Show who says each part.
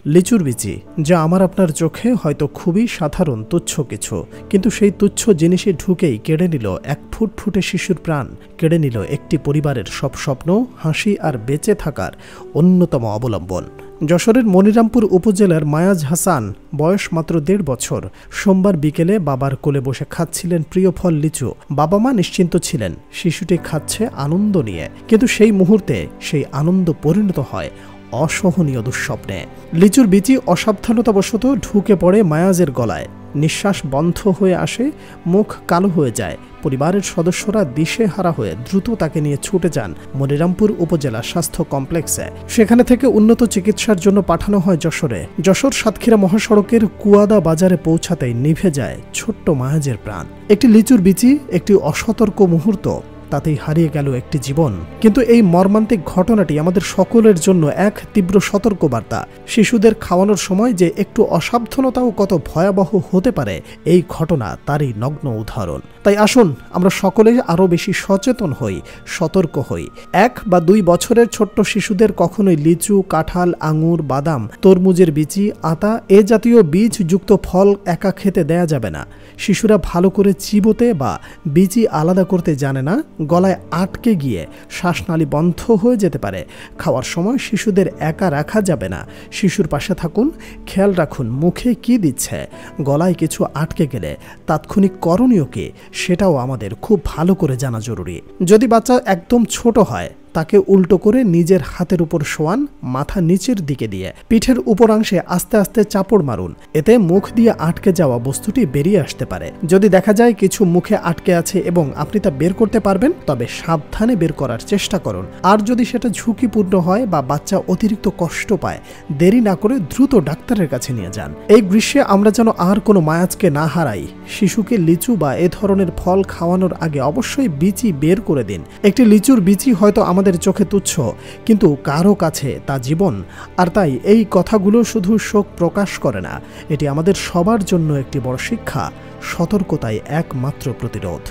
Speaker 1: লিচুর বিচি, যা আমার আপনার চোখে হয়তো খুবই সাধারণ তুচ্ছ কিছু, কিন্তু সেই তুচ্ছ জিনিসে ঢুকেই কেড়ে নিল এক ফুটফুটে শিশুর প্রাণ, কেড়ে নিল একটি পরিবারের সব স্বপ্ন, হাসি আর বেঁচে থাকার অন্যতম অবলম্বন। যশোরের মনিরামপুর উপজেলার মায়াজ হাসান, বয়স মাত্র ১.৫ বছর, সোমবার বিকেলে বাবার কোলে বসে খাচ্ছিলেন প্রিয় ফল লিচু। বাবা মা নিশ্চিন্ত ছিলেন, শিশুটি খাচ্ছে আনন্দ নিয়ে, কিন্তু সেই মুহূর্তে সেই আনন্দ পরিণত হয় অসহনীয় দুঃস্বপ্নে। লিচুর বিচি অসাবধানতাবশত ঢুকে পড়ে মায়াজের গলায়, নিঃশ্বাস বন্ধ হয়ে আসে, মুখ কালো হয়ে যায়। পরিবারের সদস্যরা দিশেহারা হয়ে দ্রুত তাকে নিয়ে ছুটে যান মনিরামপুর উপজেলা স্বাস্থ্য কমপ্লেক্সে। সেখানে থেকে উন্নত চিকিৎসার জন্য পাঠানো হয় যশোরে। যশোর সাতক্ষীরা মহাসড়কের কুয়াদা বাজারে পৌঁছাতেই নিভে যায় ছোট্ট মায়াজের প্রাণ। একটি লিচুর বিচি, একটি অসতর্ক মুহূর্ত, তাতেই হারিয়ে গেল একটি জীবন। কিন্তু এই মর্মান্তিক ঘটনাটি আমাদের সকলের জন্য এক তীব্র সতর্কবার্তা। শিশুদের খাওয়ানোর সময় যে একটু অসাবধানতাও কত ভয়াবহ হতে পারে, এই ঘটনা তারই নগ্ন উদাহরণ। তাই আসুন আমরা সকলেই আরও বেশি সচেতন হই, সতর্ক হই। ১ বা ২ বছরের ছোট্ট শিশুদের কখনোই লিচু, কাঁঠাল, আঙুর, বাদাম, তরমুজের বিচি, আতা এ জাতীয় বীজযুক্ত ফল একা খেতে দেয়া যাবে না। শিশুরা ভালো করে চিবোতে বা বিচি আলাদা করতে জানে না, গলায় আটকে গিয়ে শ্বাসনালী বন্ধ হয়ে যেতে পারে। খাওয়ার সময় শিশুদের একা রাখা যাবে না, শিশুর পাশে থাকুন, খেয়াল রাখুন মুখে কি দিচ্ছে। গলায় কিছু আটকে গেলে তাৎক্ষণিক করণীয় কি, সেটাও আমাদের খুব ভালো করে জানা জরুরি। যদি বাচ্চা একদম ছোট হয়, তাকে উল্টো করে নিজের হাতের উপর শোয়ান, মাথা নিচের দিকে দিয়ে পিঠের উপরাংশে আস্তে আস্তে চাপড় মারুন, এতে মুখ দিয়ে আটকে যাওয়া বস্তুটি বেরিয়ে আসতে পারে। যদি দেখা যায় কিছু মুখে আটকে আছে এবং আপনি তা বের করতে পারবেন, তবে সাবধানে বের করার চেষ্টা করুন। আর যদি সেটা ঝুঁকিপূর্ণ হয় বা বাচ্চা অতিরিক্ত কষ্ট পায়, দেরি না করে দ্রুত ডাক্তারের কাছে নিয়ে যান। এই গ্রীষ্মে আমরা যেন আর কোনো মায়াজকে না হারাই। শিশুকে লিচু বা এ ধরনের ফল খাওয়ানোর আগে অবশ্যই বিচি বের করে দিন। একটি লিচুর বিচি হয়তো আমাদের চোখে তুচ্ছ, কিন্তু কারো কাছে তা জীবন। আর তাই এই কথাগুলো শুধু শোক প্রকাশ করে না, এটি আমাদের সবার জন্য একটি বড় শিক্ষা। সতর্কতাই একমাত্র প্রতিরোধ।